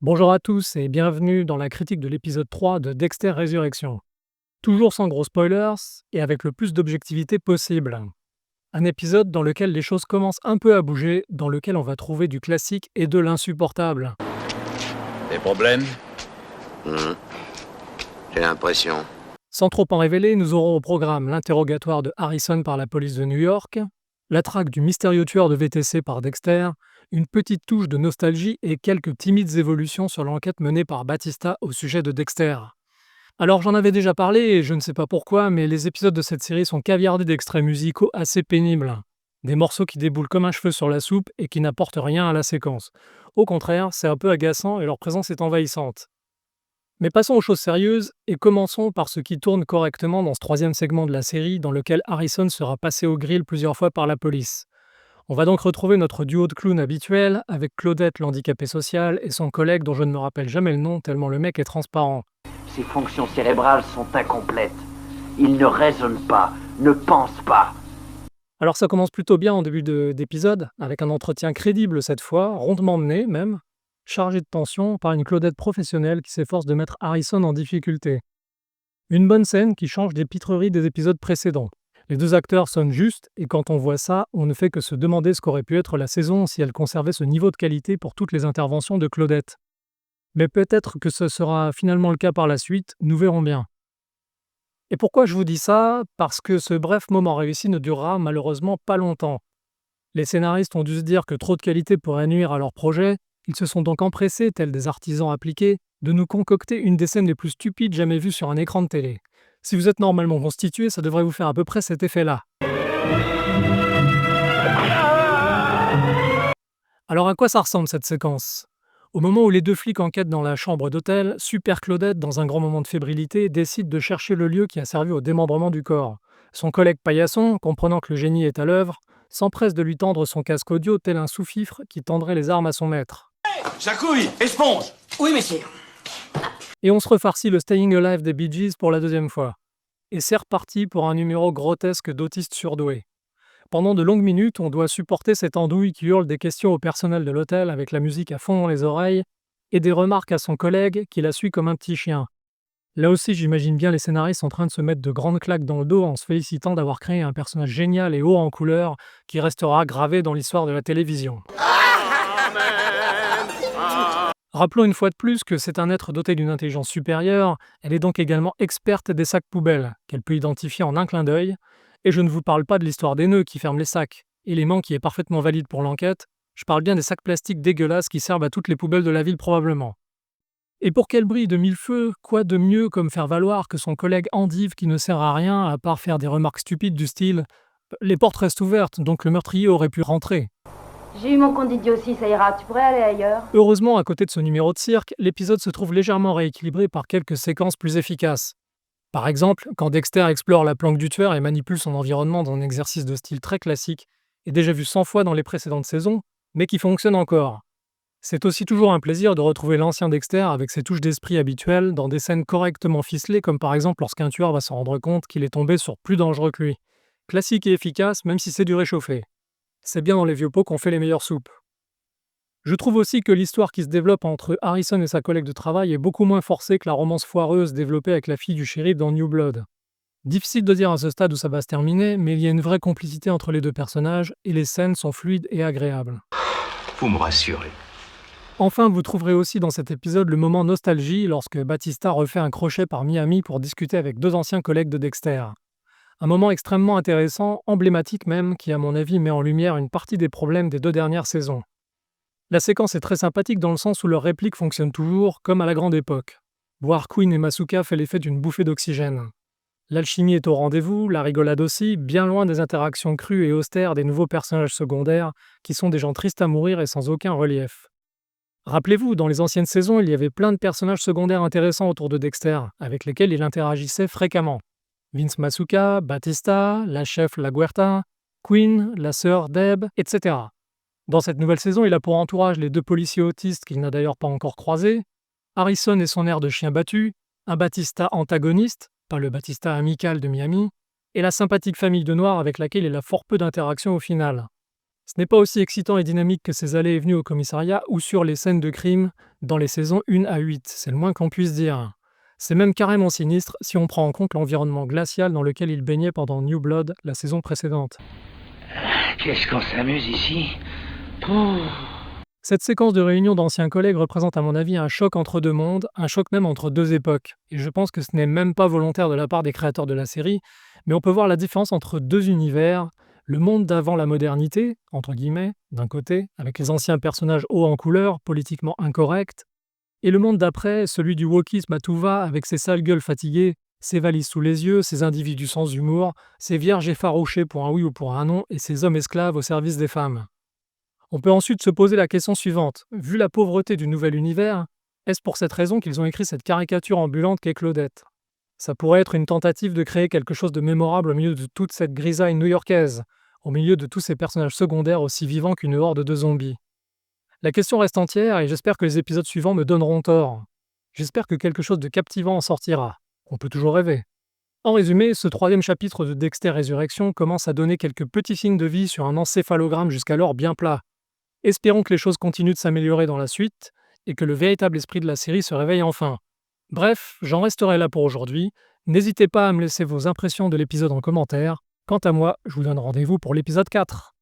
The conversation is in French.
Bonjour à tous et bienvenue dans la critique de l'épisode 3 de Dexter Résurrection. Toujours sans gros spoilers et avec le plus d'objectivité possible. Un épisode dans lequel les choses commencent un peu à bouger, dans lequel on va trouver du classique et de l'insupportable. Des problèmes? J'ai l'impression. Sans trop en révéler, nous aurons au programme l'interrogatoire de Harrison par la police de New York, la traque du mystérieux tueur de VTC par Dexter, une petite touche de nostalgie et quelques timides évolutions sur l'enquête menée par Batista au sujet de Dexter. Alors j'en avais déjà parlé et je ne sais pas pourquoi, mais les épisodes de cette série sont caviardés d'extraits musicaux assez pénibles. Des morceaux qui déboulent comme un cheveu sur la soupe et qui n'apportent rien à la séquence. Au contraire, c'est un peu agaçant et leur présence est envahissante. Mais passons aux choses sérieuses et commençons par ce qui tourne correctement dans ce troisième segment de la série dans lequel Harrison sera passé au grill plusieurs fois par la police. On va donc retrouver notre duo de clowns habituel avec Claudette l'handicapée sociale et son collègue dont je ne me rappelle jamais le nom tellement le mec est transparent. Ses fonctions cérébrales sont incomplètes. Il ne raisonne pas, ne pense pas. Alors ça commence plutôt bien en début d'épisode, avec un entretien crédible cette fois, rondement mené même, chargé de tension par une Claudette professionnelle qui s'efforce de mettre Harrison en difficulté. Une bonne scène qui change des pitreries des épisodes précédents. Les deux acteurs sonnent justes, et quand on voit ça, on ne fait que se demander ce qu'aurait pu être la saison si elle conservait ce niveau de qualité pour toutes les interventions de Claudette. Mais peut-être que ce sera finalement le cas par la suite, nous verrons bien. Et pourquoi je vous dis ça? Parce que ce bref moment réussi ne durera malheureusement pas longtemps. Les scénaristes ont dû se dire que trop de qualité pourrait nuire à leur projet, ils se sont donc empressés, tels des artisans appliqués, de nous concocter une des scènes les plus stupides jamais vues sur un écran de télé. Si vous êtes normalement constitué, ça devrait vous faire à peu près cet effet-là. Alors à quoi ça ressemble cette séquence? Au moment où les deux flics enquêtent dans la chambre d'hôtel, Super Claudette, dans un grand moment de fébrilité, décide de chercher le lieu qui a servi au démembrement du corps. Son collègue paillasson, comprenant que le génie est à l'œuvre, s'empresse de lui tendre son casque audio tel un sous-fifre qui tendrait les armes à son maître. Jacouille, esponge! Oui, messieurs. Et on se refarcit le Staying Alive des Bee Gees pour la deuxième fois. Et c'est reparti pour un numéro grotesque d'autistes surdoués. Pendant de longues minutes, on doit supporter cette andouille qui hurle des questions au personnel de l'hôtel avec la musique à fond dans les oreilles et des remarques à son collègue qui la suit comme un petit chien. Là aussi, j'imagine bien les scénaristes en train de se mettre de grandes claques dans le dos en se félicitant d'avoir créé un personnage génial et haut en couleur qui restera gravé dans l'histoire de la télévision. Rappelons une fois de plus que c'est un être doté d'une intelligence supérieure, elle est donc également experte des sacs poubelles, qu'elle peut identifier en un clin d'œil, et je ne vous parle pas de l'histoire des nœuds qui ferment les sacs, élément qui est parfaitement valide pour l'enquête, je parle bien des sacs plastiques dégueulasses qui servent à toutes les poubelles de la ville probablement. Et pour qu'elle brille de mille feux, quoi de mieux comme faire valoir que son collègue endive qui ne sert à rien à part faire des remarques stupides du style « Les portes restent ouvertes, donc le meurtrier aurait pu rentrer ». J'ai eu mon compte d'idiotie, ça ira, tu pourrais aller ailleurs. Heureusement, à côté de ce numéro de cirque, l'épisode se trouve légèrement rééquilibré par quelques séquences plus efficaces. Par exemple, quand Dexter explore la planque du tueur et manipule son environnement dans un exercice de style très classique, et déjà vu 100 fois dans les précédentes saisons, mais qui fonctionne encore. C'est aussi toujours un plaisir de retrouver l'ancien Dexter avec ses touches d'esprit habituelles dans des scènes correctement ficelées, comme par exemple lorsqu'un tueur va se rendre compte qu'il est tombé sur plus dangereux que lui. Classique et efficace, même si c'est du réchauffé. C'est bien dans les vieux pots qu'on fait les meilleures soupes. Je trouve aussi que l'histoire qui se développe entre Harrison et sa collègue de travail est beaucoup moins forcée que la romance foireuse développée avec la fille du shérif dans New Blood. Difficile de dire à ce stade où ça va se terminer, mais il y a une vraie complicité entre les deux personnages et les scènes sont fluides et agréables. Vous me rassurez. Enfin, vous trouverez aussi dans cet épisode le moment nostalgie lorsque Batista refait un crochet par Miami pour discuter avec deux anciens collègues de Dexter. Un moment extrêmement intéressant, emblématique même, qui à mon avis met en lumière une partie des problèmes des deux dernières saisons. La séquence est très sympathique dans le sens où leurs répliques fonctionnent toujours, comme à la grande époque. Voir Queen et Masuka fait l'effet d'une bouffée d'oxygène. L'alchimie est au rendez-vous, la rigolade aussi, bien loin des interactions crues et austères des nouveaux personnages secondaires, qui sont des gens tristes à mourir et sans aucun relief. Rappelez-vous, dans les anciennes saisons, il y avait plein de personnages secondaires intéressants autour de Dexter, avec lesquels il interagissait fréquemment. Vince Masuka, Batista, la chef La Guerta, Queen, la sœur Deb, etc. Dans cette nouvelle saison, il a pour entourage les deux policiers autistes qu'il n'a d'ailleurs pas encore croisés, Harrison et son air de chien battu, un Batista antagoniste, pas le Batista amical de Miami, et la sympathique famille de Noirs avec laquelle il a fort peu d'interactions au final. Ce n'est pas aussi excitant et dynamique que ses allées et venues au commissariat ou sur les scènes de crime, dans les saisons 1 à 8, c'est le moins qu'on puisse dire. C'est même carrément sinistre si on prend en compte l'environnement glacial dans lequel il baignait pendant New Blood, la saison précédente. Qu'est-ce qu'on s'amuse ici? Pouh. Cette séquence de réunion d'anciens collègues représente à mon avis un choc entre deux mondes, un choc même entre deux époques. Et je pense que ce n'est même pas volontaire de la part des créateurs de la série, mais on peut voir la différence entre deux univers, le monde d'avant la modernité, entre guillemets, d'un côté, avec les anciens personnages hauts en couleur, politiquement incorrects, et le monde d'après, celui du wokisme à tout va, avec ses sales gueules fatiguées, ses valises sous les yeux, ses individus sans humour, ses vierges effarouchées pour un oui ou pour un non, et ses hommes esclaves au service des femmes. On peut ensuite se poser la question suivante. Vu la pauvreté du nouvel univers, est-ce pour cette raison qu'ils ont écrit cette caricature ambulante qu'est Claudette? Ça pourrait être une tentative de créer quelque chose de mémorable au milieu de toute cette grisaille new-yorkaise, au milieu de tous ces personnages secondaires aussi vivants qu'une horde de zombies. La question reste entière et j'espère que les épisodes suivants me donneront tort. J'espère que quelque chose de captivant en sortira. On peut toujours rêver. En résumé, ce 3e chapitre de Dexter Résurrection commence à donner quelques petits signes de vie sur un encéphalogramme jusqu'alors bien plat. Espérons que les choses continuent de s'améliorer dans la suite et que le véritable esprit de la série se réveille enfin. Bref, j'en resterai là pour aujourd'hui. N'hésitez pas à me laisser vos impressions de l'épisode en commentaire. Quant à moi, je vous donne rendez-vous pour l'épisode 4.